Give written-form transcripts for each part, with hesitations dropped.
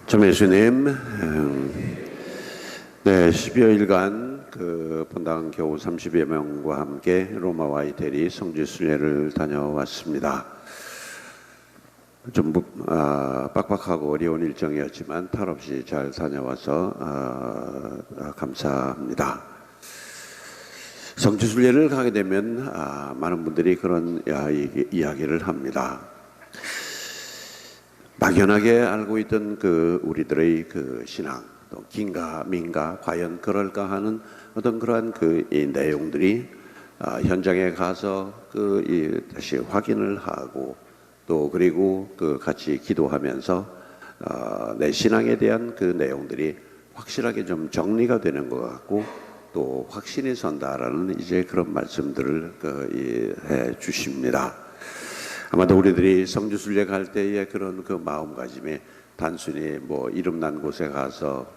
참 예수님, 네, 12여일간 본당 교우 30여 명과 함께 로마와 이태리 성지순례를 다녀왔습니다. 좀 빡빡하고 어려운 일정이었지만 탈 없이 잘 다녀와서 감사합니다. 성지순례를 가게 되면 많은 분들이 그런 이야기를 합니다. 막연하게 알고 있던 우리들의 신앙, 또 긴가 민가 과연 그럴까 하는 어떤 그러한 이 내용들이 현장에 가서 다시 확인을 하고 또 그리고 같이 기도하면서 내 신앙에 대한 내용들이 확실하게 좀 정리가 되는 것 같고 또 확신이 선다라는 이제 그런 말씀들을 해 주십니다. 아마도 우리들이 성지순례 갈 때의 그런 마음가짐이 단순히 이름난 곳에 가서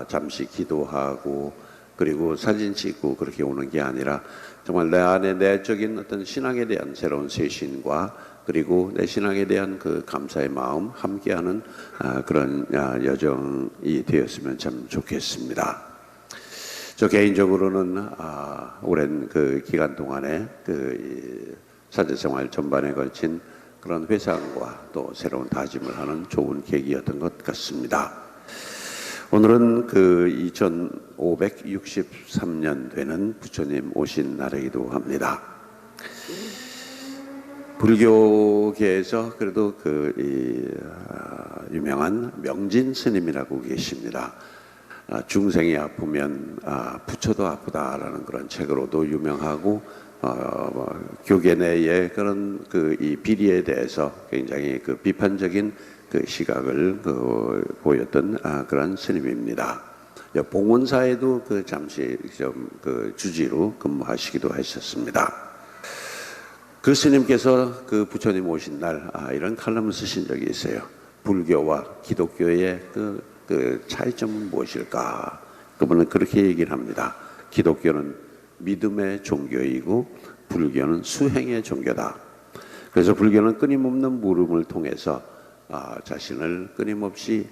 잠시 기도하고 그리고 사진 찍고 그렇게 오는 게 아니라 정말 내 안에 내적인 어떤 신앙에 대한 새로운 쇄신과 그리고 내 신앙에 대한 감사의 마음 함께하는 그런 여정이 되었으면 참 좋겠습니다. 저 개인적으로는 오랜 기간 동안에 사제생활 전반에 걸친 그런 회상과 또 새로운 다짐을 하는 좋은 계기였던 것 같습니다. 오늘은 2563년 되는 부처님 오신 날이기도 합니다. 불교계에서 그래도 유명한 명진 스님이라고 계십니다. 중생이 아프면 부처도 아프다라는 그런 책으로도 유명하고 교계 내의 그런 이 비리에 대해서 굉장히 비판적인 시각을 보였던 그런 스님입니다. 봉원사에도 잠시 좀 주지로 근무하시기도 하셨습니다. 그 스님께서 부처님 오신 날 이런 칼럼을 쓰신 적이 있어요. 불교와 기독교의 차이점은 무엇일까? 그분은 그렇게 얘기를 합니다. 기독교는 믿음의 종교이고 불교는 수행의 종교다. 그래서 불교는 끊임없는 물음을 통해서 자신을 끊임없이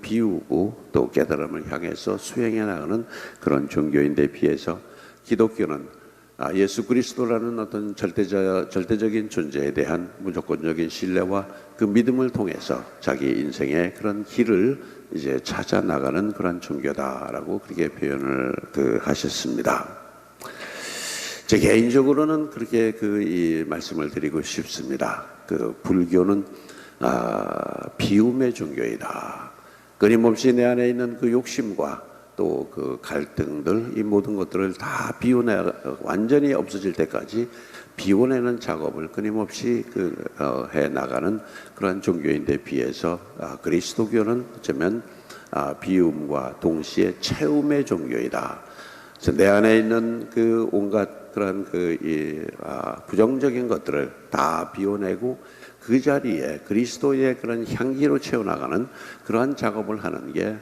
비우고 또 깨달음을 향해서 수행해 나가는 그런 종교인데 비해서 기독교는 예수 그리스도라는 어떤 절대적인 존재에 대한 무조건적인 신뢰와 믿음을 통해서 자기 인생의 그런 길을 이제 찾아 나가는 그런 종교다라고 그렇게 표현을 하셨습니다. 제 개인적으로는 그렇게 이 말씀을 드리고 싶습니다. 불교는 비움의 종교이다. 끊임없이 내 안에 있는 욕심과 또 갈등들 이 모든 것들을 다 완전히 없어질 때까지 비워내는 작업을 끊임없이 해 나가는 그런 종교인데 비해서 그리스도교는 어쩌면 비움과 동시에 채움의 종교이다. 그래서 내 안에 있는 온갖 그런 부정적인 것들을 다 비워내고 그 자리에 그리스도의 그런 향기로 채워나가는 그러한 작업을 하는 게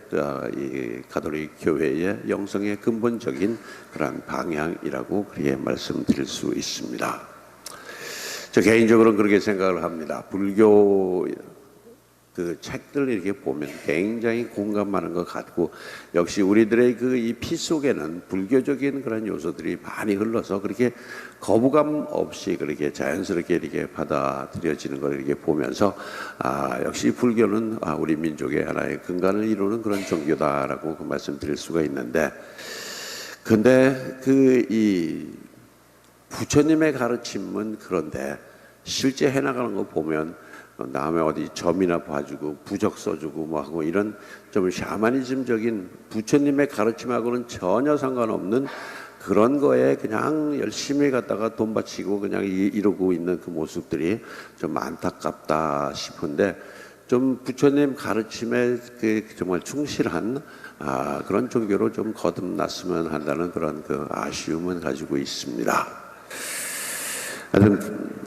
이 가톨릭 교회의 영성의 근본적인 그런 방향이라고 그렇게 말씀드릴 수 있습니다. 저 개인적으로는 그렇게 생각을 합니다. 불교 책들을 이렇게 보면 굉장히 공감하는 것 같고 역시 우리들의 이 피 속에는 불교적인 그런 요소들이 많이 흘러서 그렇게 거부감 없이 그렇게 자연스럽게 이렇게 받아들여지는 걸 이렇게 보면서 역시 불교는 우리 민족의 하나의 근간을 이루는 그런 종교다라고 말씀드릴 수가 있는데 근데 이 부처님의 가르침은 그런데 실제 해나가는 거 보면 남의 어디 점이나 봐주고 부적 써주고 하고 이런 좀 샤머니즘적인 부처님의 가르침하고는 전혀 상관없는 그런 거에 그냥 열심히 갖다가 돈 바치고 그냥 이러고 있는 모습들이 좀 안타깝다 싶은데 좀 부처님 가르침에 정말 충실한 그런 종교로 좀 거듭났으면 한다는 그런 아쉬움은 가지고 있습니다. 하여튼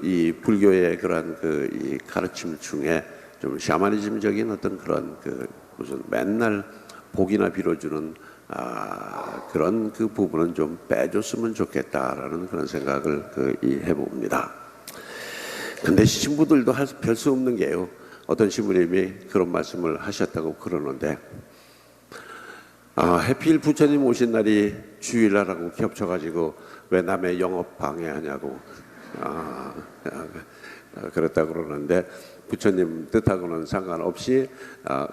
이 불교의 그런 이 가르침 중에 좀 샤머니즘적인 어떤 그런 무슨 맨날 복이나 빌어주는 그런 부분은 좀 빼줬으면 좋겠다라는 그런 생각을 해봅니다. 근데 신부들도 별 수 없는 게요. 어떤 신부님이 그런 말씀을 하셨다고 그러는데, 해필 부처님 오신 날이 주일날하고 겹쳐가지고 왜 남의 영업 방해하냐고 그랬다 그러는데, 부처님 뜻하고는 상관없이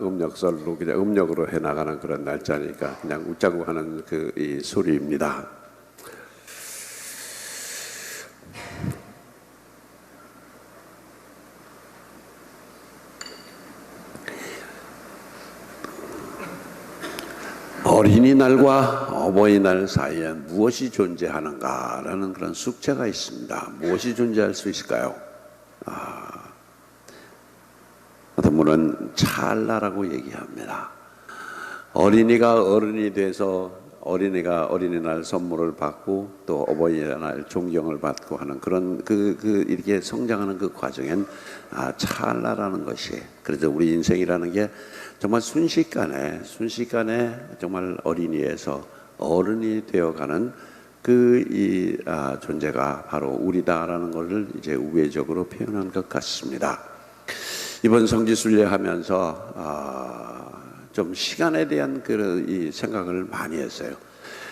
음력설로 그냥 음력으로 해나가는 그런 날짜니까 그냥 웃자고 하는 이 소리입니다. 어린이날과 어버이날 사이에 무엇이 존재하는가라는 그런 숙제가 있습니다. 무엇이 존재할 수 있을까요? 어떤 분은 찰나라고 얘기합니다. 어린이가 어른이 돼서 어린이가 어린이날 선물을 받고 또 어버이날 존경을 받고 하는 그런 이렇게 성장하는 그 과정엔 찰나라는 것이, 그래서 우리 인생이라는 게 정말 순식간에 정말 어린이에서 어른이 되어가는 존재가 바로 우리다라는 것을 이제 우회적으로 표현한 것 같습니다. 이번 성지순례 하면서 좀 시간에 대한 이 생각을 많이 했어요.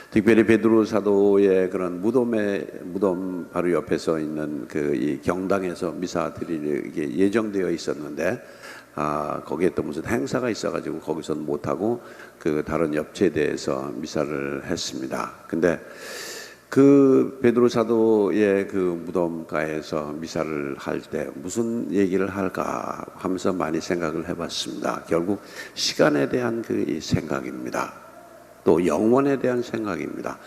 특별히 베드로 사도의 그런 무덤 바로 옆에 서 있는 이 경당에서 미사 드리게 예정되어 있었는데, 거기에 또 무슨 행사가 있어가지고 거기서는 못하고 다른 옆제대에서 미사를 했습니다. 근데 베드로 사도의 무덤가에서 미사를 할 때 무슨 얘기를 할까 하면서 많이 생각을 해봤습니다. 결국 시간에 대한 이 생각입니다. 또 영원에 대한 생각입니다.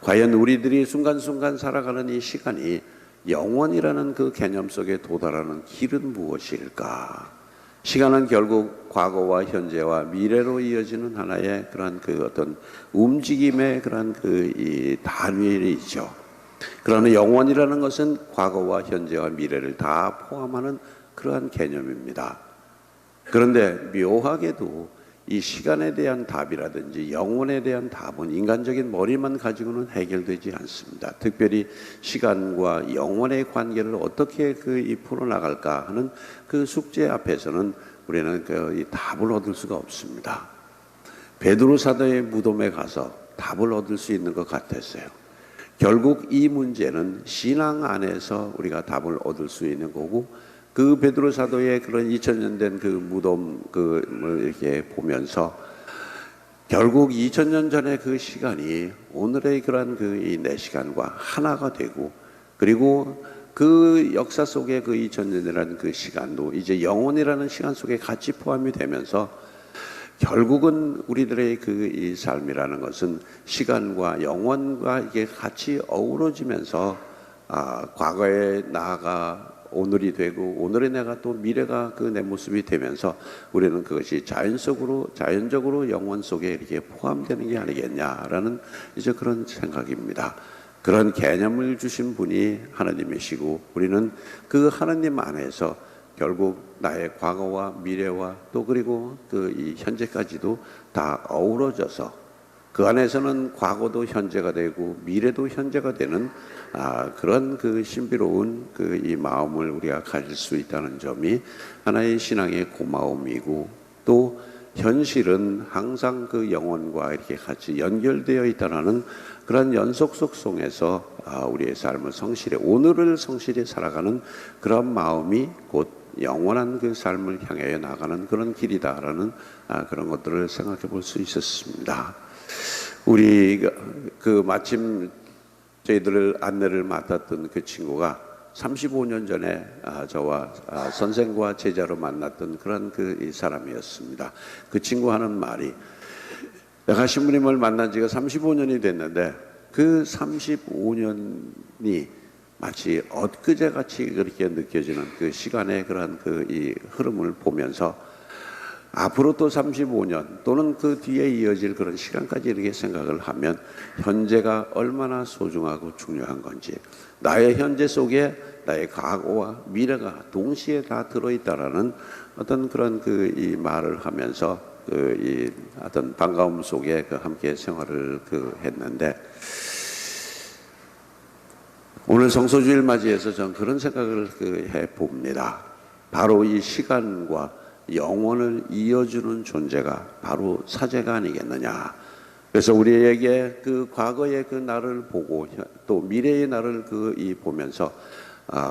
과연 우리들이 순간순간 살아가는 이 시간이 영원이라는 그 개념 속에 도달하는 길은 무엇일까? 시간은 결국 과거와 현재와 미래로 이어지는 하나의 그런 어떤 움직임의 그런 이 단위이죠. 그러나 영원이라는 것은 과거와 현재와 미래를 다 포함하는 그러한 개념입니다. 그런데 묘하게도 이 시간에 대한 답이라든지 영혼에 대한 답은 인간적인 머리만 가지고는 해결되지 않습니다. 특별히 시간과 영혼의 관계를 어떻게 풀어나갈까 하는 숙제 앞에서는 우리는 이 답을 얻을 수가 없습니다. 베드로 사도의 무덤에 가서 답을 얻을 수 있는 것 같았어요. 결국 이 문제는 신앙 안에서 우리가 답을 얻을 수 있는 거고, 베드로 사도의 그런 2000년 된 무덤을 이렇게 보면서 결국 2000년 전의 시간이 오늘의 그런 이 내 시간과 하나가 되고, 그리고 역사 속의 2000년이라는 시간도 이제 영혼이라는 시간 속에 같이 포함이 되면서 결국은 우리들의 이 삶이라는 것은 시간과 영혼과 이게 같이 어우러지면서 과거에 나아가 오늘이 되고, 오늘의 내가 또 미래가 내 모습이 되면서 우리는 그것이 자연적으로 영혼 속에 이렇게 포함되는 게 아니겠냐라는 이제 그런 생각입니다. 그런 개념을 주신 분이 하나님이시고, 우리는 하나님 안에서 결국 나의 과거와 미래와 또 그리고 이 현재까지도 다 어우러져서 그 안에서는 과거도 현재가 되고 미래도 현재가 되는 그런 신비로운 이 마음을 우리가 가질 수 있다는 점이 하나의 신앙의 고마움이고, 또 현실은 항상 영혼과 이렇게 같이 연결되어 있다는 그런 연속성 속에서 우리의 삶을 오늘을 성실히 살아가는 그런 마음이 곧 영원한 삶을 향해 나가는 그런 길이다라는 그런 것들을 생각해 볼 수 있었습니다. 우리 마침 저희들을 안내를 맡았던 친구가 35년 전에 저와 선생과 제자로 만났던 그런 이 사람이었습니다. 그 친구 하는 말이, 내가 신부님을 만난 지가 35년이 됐는데 35년이 마치 엊그제같이 그렇게 느껴지는 시간의 그런 이 흐름을 보면서 앞으로 또 35년 또는 뒤에 이어질 그런 시간까지 이렇게 생각을 하면 현재가 얼마나 소중하고 중요한 건지, 나의 현재 속에 나의 과거와 미래가 동시에 다 들어있다라는 어떤 그런 이 말을 하면서 이 어떤 반가움 속에 함께 생활을 했는데, 오늘 성소주일 맞이해서 저는 그런 생각을 해 봅니다. 바로 이 시간과 영혼을 이어주는 존재가 바로 사제가 아니겠느냐. 그래서 우리에게 그 과거의 그 나를 보고 또 미래의 나를 보면서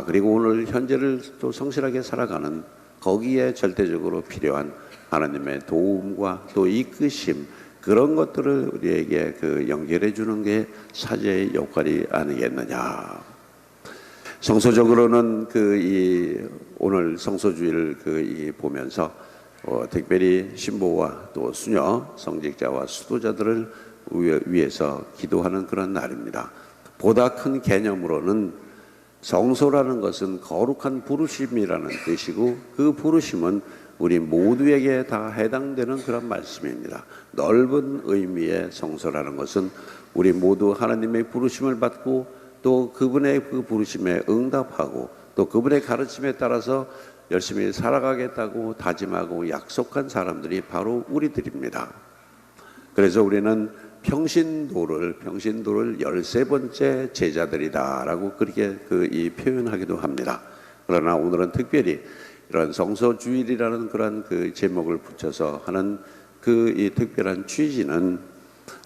그리고 오늘 현재를 또 성실하게 살아가는 거기에 절대적으로 필요한 하나님의 도움과 또 이끄심, 그런 것들을 우리에게 연결해 주는 게 사제의 역할이 아니겠느냐. 성서적으로는 오늘 성소주의를 보면서 특별히 신부와 또 수녀, 성직자와 수도자들을 위해서 기도하는 그런 날입니다. 보다 큰 개념으로는 성소라는 것은 거룩한 부르심이라는 뜻이고, 그 부르심은 우리 모두에게 다 해당되는 그런 말씀입니다. 넓은 의미의 성소라는 것은 우리 모두 하나님의 부르심을 받고 또 그분의 그 부르심에 응답하고 또 그분의 가르침에 따라서 열심히 살아가겠다고 다짐하고 약속한 사람들이 바로 우리들입니다. 그래서 우리는 평신도를 13번째 제자들이다라고 그렇게 표현하기도 합니다. 그러나 오늘은 특별히 이런 성소주일이라는 그런 제목을 붙여서 하는 이 특별한 취지는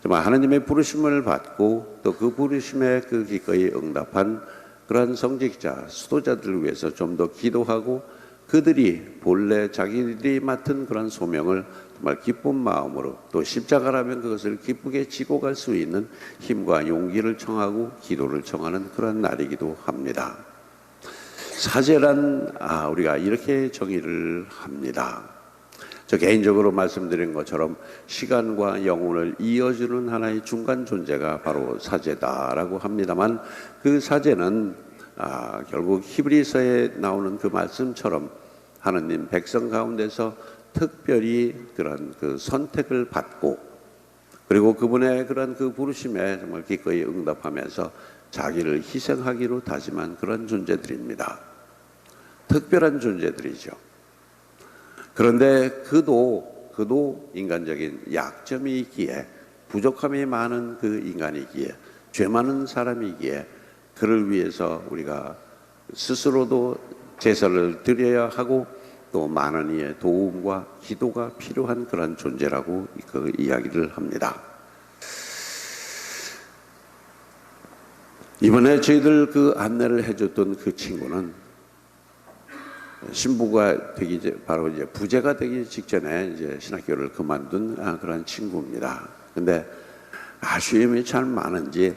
정말 하나님의 부르심을 받고 또 그 부르심에 기꺼이 응답한 그러한 성직자, 수도자들을 위해서 좀 더 기도하고 그들이 본래 자기들이 맡은 그런 소명을 정말 기쁜 마음으로 또 십자가라면 그것을 기쁘게 지고 갈 수 있는 힘과 용기를 청하고 기도를 청하는 그런 날이기도 합니다. 사제란 우리가 이렇게 정의를 합니다. 저 개인적으로 말씀드린 것처럼 시간과 영혼을 이어주는 하나의 중간 존재가 바로 사제다라고 합니다만, 그 사제는 결국 히브리서에 나오는 그 말씀처럼 하나님 백성 가운데서 특별히 그런 선택을 받고 그리고 그분의 그런 부르심에 정말 기꺼이 응답하면서 자기를 희생하기로 다짐한 그런 존재들입니다. 특별한 존재들이죠. 그런데 그도 인간적인 약점이 있기에, 부족함이 많은 인간이기에, 죄 많은 사람이기에 그를 위해서 우리가 스스로도 제사를 드려야 하고 또 많은 이의 도움과 기도가 필요한 그런 존재라고 이야기를 합니다. 이번에 저희들 안내를 해줬던 그 친구는 신부가 바로 이제 부제가 되기 직전에 이제 신학교를 그만둔 그런 친구입니다. 근데 아쉬움이 참 많은지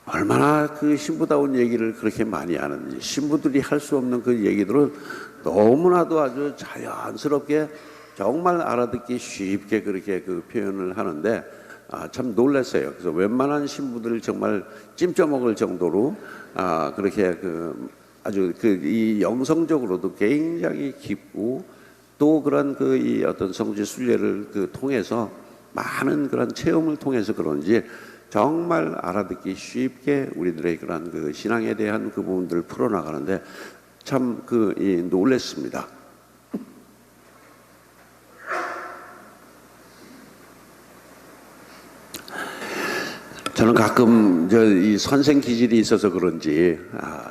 얼마나 신부다운 얘기를 그렇게 많이 하는지, 신부들이 할 수 없는 그 얘기들을 너무나도 아주 자연스럽게 정말 알아듣기 쉽게 그렇게 표현을 하는데 참 놀랐어요. 그래서 웬만한 신부들 정말 찜쪄 먹을 정도로 그렇게 아주 이 영성적으로도 굉장히 깊고 또 그런 이 어떤 성지 순례를 통해서 많은 그런 체험을 통해서 그런지 정말 알아듣기 쉽게 우리들의 그런 신앙에 대한 그 부분들을 풀어나가는데 참 놀랐습니다. 저는 가끔 이 선생 기질이 있어서 그런지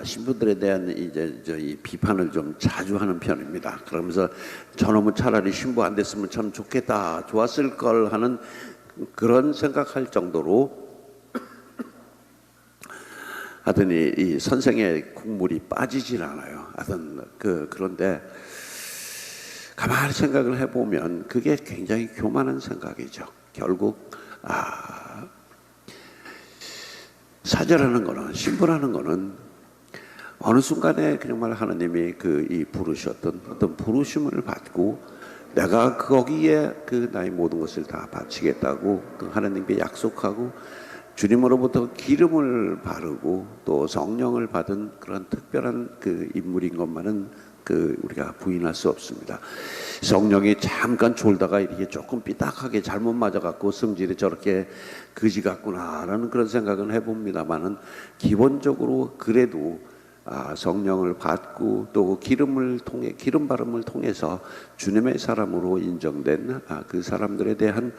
신부들에 대한 이 비판을 좀 자주 하는 편입니다. 그러면서 저놈은 차라리 신부 안 됐으면 참 좋겠다, 좋았을 걸 하는 그런 생각할 정도로 하여튼 이 선생의 국물이 빠지질 않아요. 하여튼 그런데 가만히 생각을 해보면 그게 굉장히 교만한 생각이죠. 결국 사제라는 거는, 신부라는 거는 어느 순간에 정말 하나님이 이 부르셨던 어떤 부르심을 받고 내가 거기에 나의 모든 것을 다 바치겠다고 하나님께 약속하고 주님으로부터 기름을 바르고 또 성령을 받은 그런 특별한 인물인 것만은 우리가 부인할 수 없습니다. 성령이 잠깐 졸다가 이렇게 조금 삐딱하게 잘못 맞아갖고 성질이 저렇게 그지 같구나라는 그런 생각은 해봅니다만은 기본적으로 그래도 성령을 받고 또 기름 바름을 통해서 주님의 사람으로 인정된 그 사람들에 대한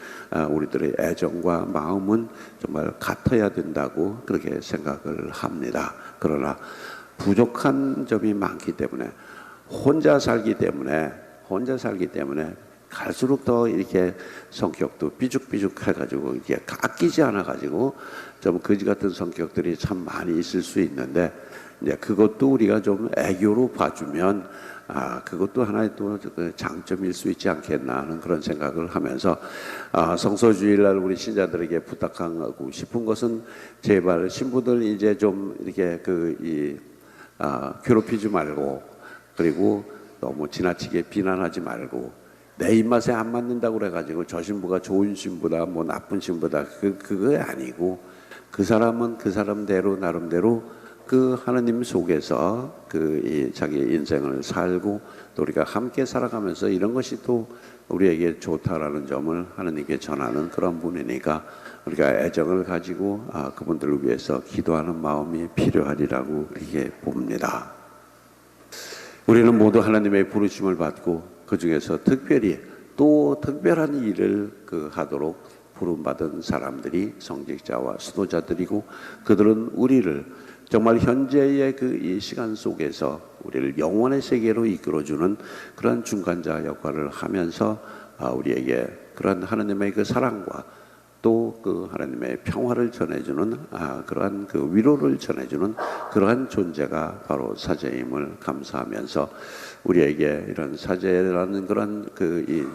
우리들의 애정과 마음은 정말 같아야 된다고 그렇게 생각을 합니다. 그러나 부족한 점이 많기 때문에 혼자 살기 때문에 혼자 살기 때문에 갈수록 더 이렇게 성격도 삐죽삐죽해가지고 이게 아끼지 않아가지고 좀 거지 같은 성격들이 참 많이 있을 수 있는데 이제 그것도 우리가 좀 애교로 봐주면 그것도 하나의 또 장점일 수 있지 않겠나 하는 그런 생각을 하면서 성서주일날 우리 신자들에게 부탁하고 싶은 것은 제발 신부들 이제 좀 이렇게 괴롭히지 말고 그리고 너무 지나치게 비난하지 말고 내 입맛에 안 맞는다고 그래가지고 저 신부가 좋은 신부다 뭐 나쁜 신부다 그거 아니고 그 사람은 그 사람대로 나름대로 그 하나님 속에서 자기 인생을 살고 또 우리가 함께 살아가면서 이런 것이 또 우리에게 좋다라는 점을 하나님께 전하는 그런 분이니까 우리가 애정을 가지고 그분들을 위해서 기도하는 마음이 필요하리라고 이렇게 봅니다. 우리는 모두 하나님의 부르심을 받고 그 중에서 특별히 또 특별한 일을 하도록 부름받은 사람들이 성직자와 수도자들이고 그들은 우리를 정말 현재의 이 시간 속에서 우리를 영원의 세계로 이끌어주는 그런 중간자 역할을 하면서 우리에게 그런 하나님의 그 사랑과 또 하나님의 평화를 전해주는 그러한 위로를 전해주는 그러한 존재가 바로 사제임을 감사하면서 우리에게 이런 사제라는 그런 이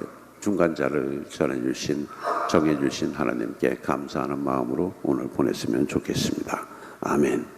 중간자를 전해주신 정해주신 하나님께 감사하는 마음으로 오늘 보냈으면 좋겠습니다. 아멘.